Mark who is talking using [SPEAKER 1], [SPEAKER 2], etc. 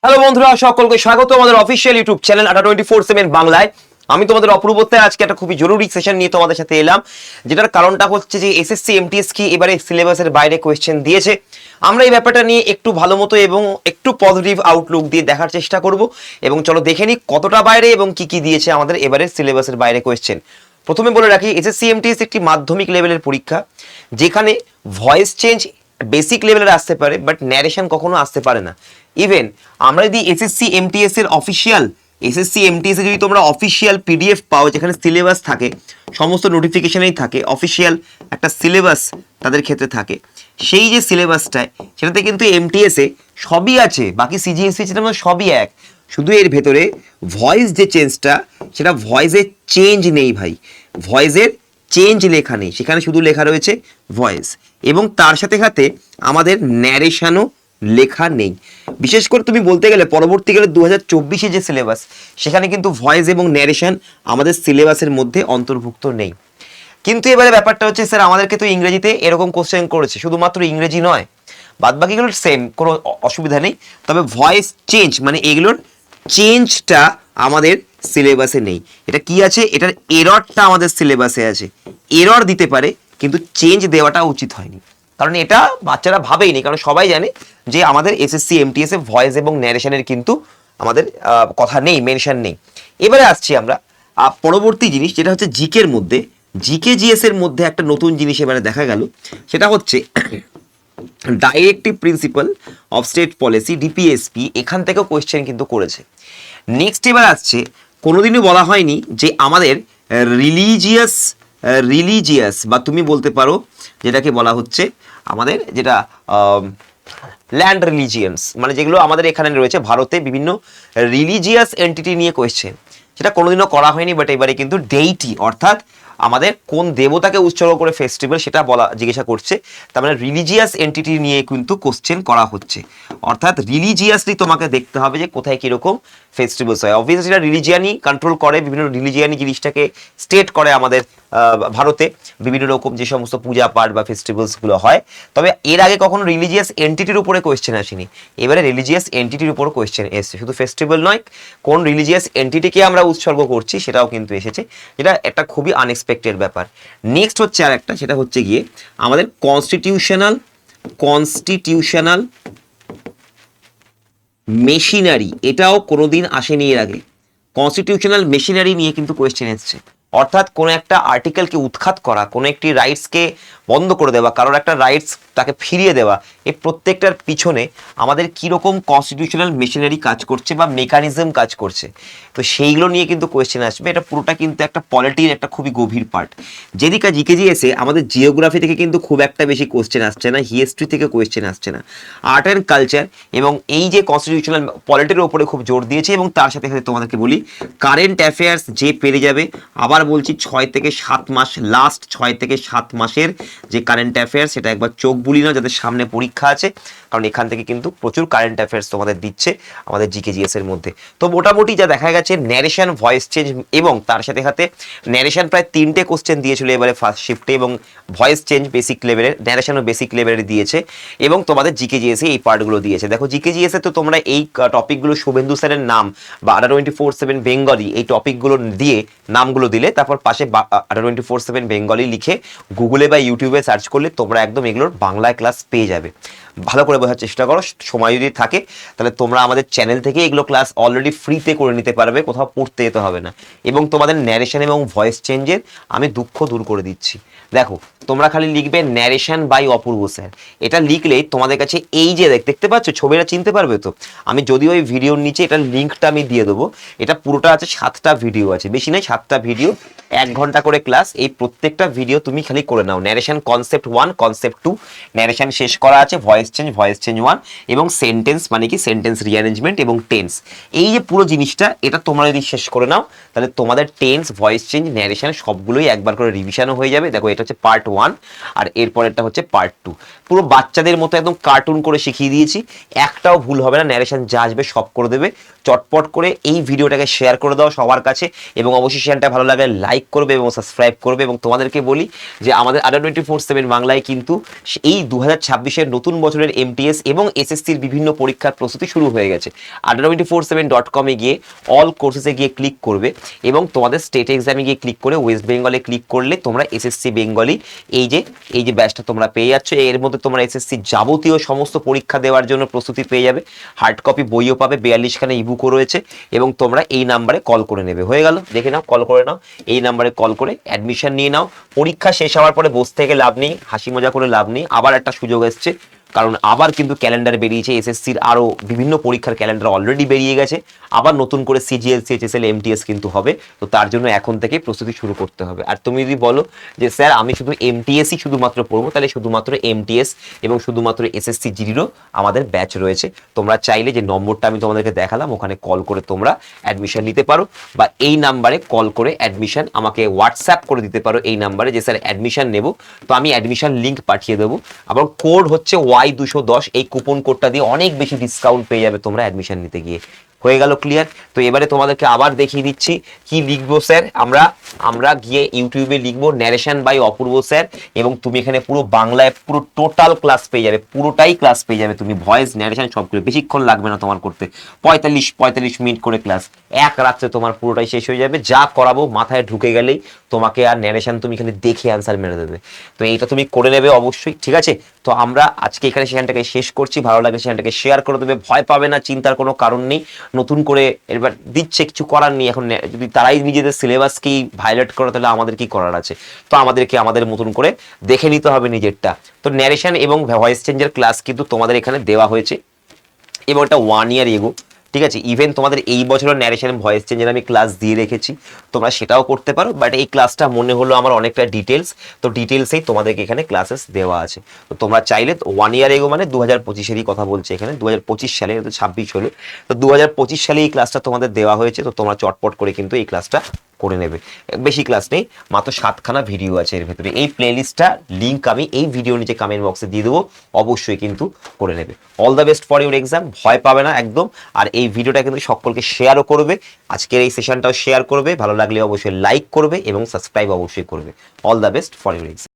[SPEAKER 1] Hello বন্ধুরা, সকলকে স্বাগত আমাদের অফিসিয়াল ইউটিউব চ্যানেল 24/7 বাংলায়। আমি তোমাদের অপূর্বত্বের আজকে একটা খুবই জরুরি সেশন নিয়ে তোমাদের সাথে এলাম, যেটার কারণটা হচ্ছে যে এসএসসি এমটিএস কি এবারে সিলেবাসের বাইরে কোয়েশ্চেন দিয়েছে। আমরা এই ব্যাপারটা নিয়ে একটু ভালো মতো এবং একটু পজিটিভ আউটলুক দিয়ে দেখার চেষ্টা করব, এবং চলো দেখে নিই কতটা বাইরে এবং কি কি দিয়েছে আমাদের এবারে সিলেবাসের বাইরে কোয়েশ্চেন। প্রথমে বলে রাখি, এসএসসি এমটিএস একটি মাধ্যমিক লেভেলের পরীক্ষা, যেখানে ভয়েস চেঞ্জ বেসিক লেভেলের আসতে পারে, বাট ন্যারেশন কখনো আসতে পারে না। ইভেন আমরা যদি এসএসসি এমটিএস এর অফিসিয়াল এসএসসি এমটিএস এ যদি তোমরা অফিসিয়াল পিডিএফ পাও, যেখানে সিলেবাস থাকে, সমস্ত নোটিফিকেশনেই থাকে, অফিসিয়াল একটা সিলেবাস তাদের ক্ষেত্রে থাকে, সেই যে সিলেবাসটায় সেটাতে কিন্তু এমটিএস এ সবই আছে, বাকি সিজিএসসি সেটা সবই এক। শুধু এর ভেতরে ভয়েস যে চেঞ্জটা, সেটা ভয়েসের চেঞ্জ নেই ভাই, ভয়েসের চেঞ্জ লেখা নেই, সেখানে শুধু লেখা রয়েছে ভয়েস, এবং তার সাথে সাথে আমাদের ন্যারেশনও লেখা নেই। বিশেষ করে তুমি বলতে গেলে পরবর্তীকালে 2024 যে সিলেবাস, সেখানে কিন্তু ভয়েস এবং ন্যারেশন আমাদের সিলেবাসের মধ্যে অন্তর্ভুক্ত নেই। কিন্তু এবারে ব্যাপারটা হচ্ছে, স্যার আমাদেরকে তো ইংরেজিতে এরকম কোশ্চেন করেছে, শুধুমাত্র ইংরেজি নয়, বাদবাকিগুলোর সেম, কোনো অসুবিধা নেই, তবে ভয়েস চেঞ্জ মানে এগুলোর চেঞ্জটা আমাদের সিলেবাসে নেই। এটা কি আছে, এটার এররটা আমাদের সিলেবাসে আছে। এরর দিতে পারে, কিন্তু চেঞ্জ দেওয়াটা উচিত হয়নি, কারণ এটা বাচ্চারা ভাবেইনি, কারণ সবাই জানে যে আমাদের এসএসসি এমটিএস এ ভয়েস এবং ন্যারেশনের কিন্তু আমাদের কথা নেই, মেনশন নেই। এবারে আসছি আমরা পরবর্তী জিনিস, যেটা হচ্ছে জিকের মধ্যে, জিকে জিএস এর মধ্যে একটা নতুন জিনিস এবারে দেখা গেল, সেটা হচ্ছে directive principle of state policy DPSP, এখান থেকেও কোয়েশ্চেন কিন্তু করেছে। নেক্সট এবার আসছে, কোনোদিনই বলা হয়নি যে আমাদের রিলিজিয়াস বা তুমি বলতে পারো যেটাকে বলা হচ্ছে আমাদের যেটা ল্যান্ড রিলিজিয়ান্স, মানে যেগুলো আমাদের এখানে রয়েছে ভারতে বিভিন্ন রিলিজিয়াস এন্টিটি নিয়ে কোয়েশ্চেন, সেটা কোনোদিনও করা হয়নি। বাট এবারে কিন্তু ডেইটি, অর্থাৎ আমাদের কোন দেবতাকে উৎসর্গ করে ফেস্টিভ্যাল, সেটা জিজ্ঞাসা করছে। তার মানে রিলিজিয়াস এন্টিটি নিয়ে কিন্তু কোশ্চেন করা হচ্ছে, অর্থাৎ রিলিজিয়াসলি তোমাকে দেখতে হবে যে কোথায় কিরকম ফেস্টিভ্যালস হয়। অবভিয়াসলি এটা রিলিজিয়ানই কন্ট্রোল করে, বিভিন্ন রিলিজিয়ানই জিনিসটাকে স্টেট করে আমাদের ভারতে, বিভিন্ন রকম যে সমস্ত পূজা পাঠ বা ফেস্টিভ্যালসগুলো হয়। তবে এর আগে কখনো রিলিজিয়াস এন্টিটির উপরে কোয়েশ্চেন আসেনি, এবারে রিলিজিয়াস এন্টিটির উপর কোয়েশ্চেন এসছে। শুধু ফেস্টিভ্যাল নয়, কোন রিলিজিয়াস এন্টিটিকে আমরা উৎসর্গ করছি সেটাও কিন্তু এসেছে, যেটা একটা খুবই আনএক্সপেক্টেড ব্যাপার। নেক্সট হচ্ছে আর একটা, সেটা হচ্ছে গিয়ে আমাদের কনস্টিটিউশনাল মেশিনারি, এটাও কোনোদিন আসেনি এর আগে। কনস্টিটিউশনাল মেশিনারি নিয়ে কিন্তু কোয়েশ্চেন এসছে, অর্থাৎ কোনো একটা আর্টিকেলকে উৎখাত করা, কোনো একটি রাইটসকে বন্ধ করে দেওয়া, কারোর একটা রাইটস তাকে ফিরিয়ে দেওয়া, এই প্রত্যেকটার পিছনে আমাদের কীরকম কনস্টিটিউশনাল মেশিনারি কাজ করছে বা মেকানিজম কাজ করছে, তো সেইগুলো নিয়ে কিন্তু কোয়েশ্চেন আসবে। এটা পুরোটা কিন্তু একটা পলিটির একটা খুবই গভীর পার্ট। যেদিকে জিকেজিএসে আমাদের জিওগ্রাফি থেকে কিন্তু খুব একটা বেশি কোয়েশ্চেন আসছে না, হিস্ট্রি থেকে কোয়েশ্চেন আসছে না, আর্ট অ্যান্ড কালচার এবং এই যে কনস্টিটিউশনাল পলিটির ওপরে খুব জোর দিয়েছে। এবং তার সাথে সাথে তোমাদেরকে বলি, কারেন্ট অ্যাফেয়ার্স যে পেরে যাবে, আবার বলছি 6 থেকে 7 মাস, লাস্ট 6 থেকে 7 মাসের যে কারেন্ট অ্যাফেয়ার্স, সেটা একবার চোখ বুলি নাও যাদের সামনে পরীক্ষা আছে, কারণ এখান থেকে কিন্তু প্রচুর কারেন্ট অ্যাফেয়ার্স তোমাদের দিচ্ছে আমাদের জিকেজিএস এর মধ্যে। তো মোটামুটি যা দেখা গেছে, ন্যারেশন, ভয়েস চেঞ্জ এবং তার সাথে সাথে ন্যারেশন প্রায় 3টে কোশ্চেন দিয়েছিল এবারে ফার্স্ট শিফটে, এবং ভয়েস চেঞ্জ বেসিক লেভেলের, ন্যারেশনও বেসিক লেভেলের দিয়েছে, এবং তোমাদের জিকেজিএস এই পার্টগুলো দিয়েছে। দেখো জিকেজিএস এ তো তোমরা এই টপিকগুলো শুভেন্দু স্যারের নাম বা 24/7 বেঙ্গলি এই টপিকগুলো দিয়ে নামগুলো দিলে, তারপর পাশে 24/7 বেঙ্গলি লিখে গুগলে বা ইউটিউবে সার্চ করলে তোমরা একদম এগুলোর বাংলায় ক্লাস পেয়ে যাবে। ভালো করে বোঝার চেষ্টা করো, সময় যদি থাকে তাহলে তোমরা আমাদের চ্যানেল থেকে এগুলো ক্লাস অলরেডি ফ্রিতে করে নিতে পারবে, কোথাও পড়তে যেতে হবে না। এবং তোমাদের ন্যারেশন এবং ভয়েস চেঞ্জের আমি দুঃখ দূর করে দিচ্ছি। দেখো তোমরা খালি লিখবে ন্যারেশন বাই অপূর্ব স্যার, এটা লিখলেই তোমাদের কাছে এই যে দেখতে পাচ্ছ ছবিটা চিনতে পারবে তো। আমি যদিও ওই ভিডিওর নিচে এটার লিঙ্কটা আমি দিয়ে দেবো, এটা পুরোটা আছে 7টা ভিডিও আছে, বেশি নয় 7টা ভিডিও, 1 ঘন্টা করে ক্লাস। এই প্রত্যেকটা ভিডিও তুমি খালি করে নাও, ন্যারেশন কনসেপ্ট 1, কনসেপ্ট 2, ন্যারেশন শেষ করা আছে, ভয়েস চেঞ্জ 1 এবং সেন্টেন্স মানে কি সেন্টেন্স রিঅ্যারেঞ্জমেন্ট এবং টেন্স, এই যে পুরো জিনিসটা এটা তোমরা যদি শেষ করে নাও, তাহলে তোমাদের টেন্স, ভয়েস চেঞ্জ, ন্যারেশন সবগুলোই একবার করে রিভিশনও হয়ে যাবে। দেখো এটা হচ্ছে পার্ট 1 আর এরপরেরটা হচ্ছে পার্ট 2, পুরো বাচ্চাদের মতো একদম কার্টুন করে শিখিয়ে দিয়েছি, একটাও ভুল হবে না, ন্যারেশন যা আসবে সব করে দেবে। চটপট করে এই ভিডিওটাকে শেয়ার করে দাও সবার কাছে, এবং অবশ্যই চ্যানেলটা ভালো লাগলে লাইক করবে এবং সাবস্ক্রাইব করবে। এবং তোমাদেরকে বলি যে আমাদের 24/7 বাংলায় কিন্তু এই 2026-এর নতুন বছর বছরের এমটিএস এবং এসএসসির বিভিন্ন পরীক্ষার প্রস্তুতি শুরু হয়ে গেছে। adda247.com গিয়ে অল কোর্সেসে গিয়ে ক্লিক করবে এবং তোমাদের স্টেট এক্সামে গিয়ে ক্লিক করে ওয়েস্ট বেঙ্গলে ক্লিক করলে তোমরা এসএসসি বেঙ্গলি এই যে ব্যাচটা তোমরা পেয়ে যাচ্ছ। এর মধ্যে তোমরা এসএসসি যাবতীয় সমস্ত পরীক্ষা দেওয়ার জন্য প্রস্তুতি পেয়ে যাবে। হার্ড কপি বইও পাবে, 42খানা ইবুকও রয়েছে এবং তোমরা এই নাম্বারে কল করে নেবে। হয়ে গেল, দেখে নাও, কল করে নাও, এই নাম্বারে কল করে অ্যাডমিশন নিয়ে নাও। পরীক্ষা শেষ হওয়ার পরে বসে থেকে লাভ নেই, হাসি মজা করে লাভ নেই। আবার একটা সুযোগ এসছে, কারণ আবার কিন্তু ক্যালেন্ডার বেরিয়েছে, এসএসসির আরও বিভিন্ন পরীক্ষার ক্যালেন্ডার অলরেডি বেরিয়ে গেছে। আবার নতুন করে সিজিএল, সিএইচএসএল, এমটিএস কিন্তু হবে। তো তার জন্য এখন থেকেই প্রস্তুতি শুরু করতে হবে। আর তুমি যদি বলো যে স্যার আমি শুধু এমটিএসই শুধুমাত্র পড়বো, তাহলে শুধুমাত্র এমটিএস এবং শুধুমাত্র এসএসসি জিডিরও আমাদের ব্যাচ রয়েছে। তোমরা চাইলে যে নম্বরটা আমি তোমাদেরকে দেখালাম ওখানে কল করে তোমরা অ্যাডমিশন নিতে পারো, বা এই নাম্বারে কল করে অ্যাডমিশন আমাকে হোয়াটসঅ্যাপ করে দিতে পারো এই নাম্বারে যে স্যার অ্যাডমিশন নেব, তো আমি অ্যাডমিশন লিঙ্ক পাঠিয়ে দেবো। আবার কোড হচ্ছে Y210, এই কুপন কোডটা দিয়ে অনেক বেশি ডিসকাউন্ট পেয়ে যাবে তোমরা অ্যাডমিশন নিতে গিয়ে। হয়ে গেল ক্লিয়ার? তো এবারে তোমাদেরকে আবার দেখিয়ে দিচ্ছি কি লিখবো স্যার। আমরা গিয়ে ইউটিউবে লিখবো ন্যারেশন বাই অপূর্ব স্যার, এবং তুমি এখানে পুরো বাংলায় পুরো টোটাল ক্লাস পেয়ে যাবে, পুরোটাই ক্লাস পেয়ে যাবে তুমি, ভয়েস, ন্যারেশন সবগুলো। বেশিক্ষণ লাগবে না তোমার করতে, 45 মিনিট করে ক্লাস, এক রাত্রে তোমার পুরোটাই শেষ হয়ে যাবে। যা করাবো মাথায় ঢুকে গেলেই তোমাকে আর ন্যারেশন তুমি এখানে দেখে অ্যান্সার মেরে দেবে। তো এইটা তুমি করে নেবে অবশ্যই, ঠিক আছে? তো আমরা আজকে এখানে সেখানটাকে শেষ করছি। ভালো লাগে সেখানটাকে শেয়ার করে দেবে, ভয় পাবে না, চিন্তার কোনো কারণ নেই। নতুন করে এবার দিচ্ছে, কিছু করার নেই। এখন যদি তারাই নিজেদের সিলেবাসকেই ভায়োলেট করে তাহলে আমাদের কি করার আছে? তো আমাদেরকে আমাদের মতন করে দেখে নিতে হবে নিজেরটা। তো ন্যারেশন এবং ভয়েস চেঞ্জের ক্লাস কিন্তু তোমাদের এখানে দেওয়া হয়েছে এবং এটা 1 ইয়ার এগো, ঠিক আছে? ইভেন তোমাদের এই বছরের ন্যারেশন ভয়েস চেঞ্জের আমি ক্লাস দিয়ে রেখেছি, তোমরা সেটাও করতে পারো। বাট এই ক্লাসটা মনে হলো আমার অনেকটা ডিটেলস, তো ডিটেলসেই তোমাদেরকে এখানে ক্লাসেস দেওয়া আছে। তো তোমরা চাইলে 1 ইয়ার এগো মানে 2025-এরই কথা বলছে এখানে, 2025 সালে, 26 হলো, তো 2025 সালে এই ক্লাসটা তোমাদের দেওয়া হয়েছে। তো তোমরা চটপট করে কিন্তু এই ক্লাসটা করে নেবে। বেশি ক্লাস নেই, মাত্র 7খানা ভিডিও আছে এর ভেতরে। এই প্লেলিস্টটা লিঙ্ক আমি এই ভিডিও নিচে কমেন্ট বক্সে দিয়ে দেবো, অবশ্যই কিন্তু করে নেবে। All the best for your exam, ভয় পাবে না একদম। আর এই ভিডিওটা কিন্তু সকলকে শেয়ারও করবে, আজকের এই সেশনটাও শেয়ার করবে, ভালো লাগলে অবশ্যই লাইক করবে এবং সাবস্ক্রাইব অবশ্যই করবে। All the best for your exam.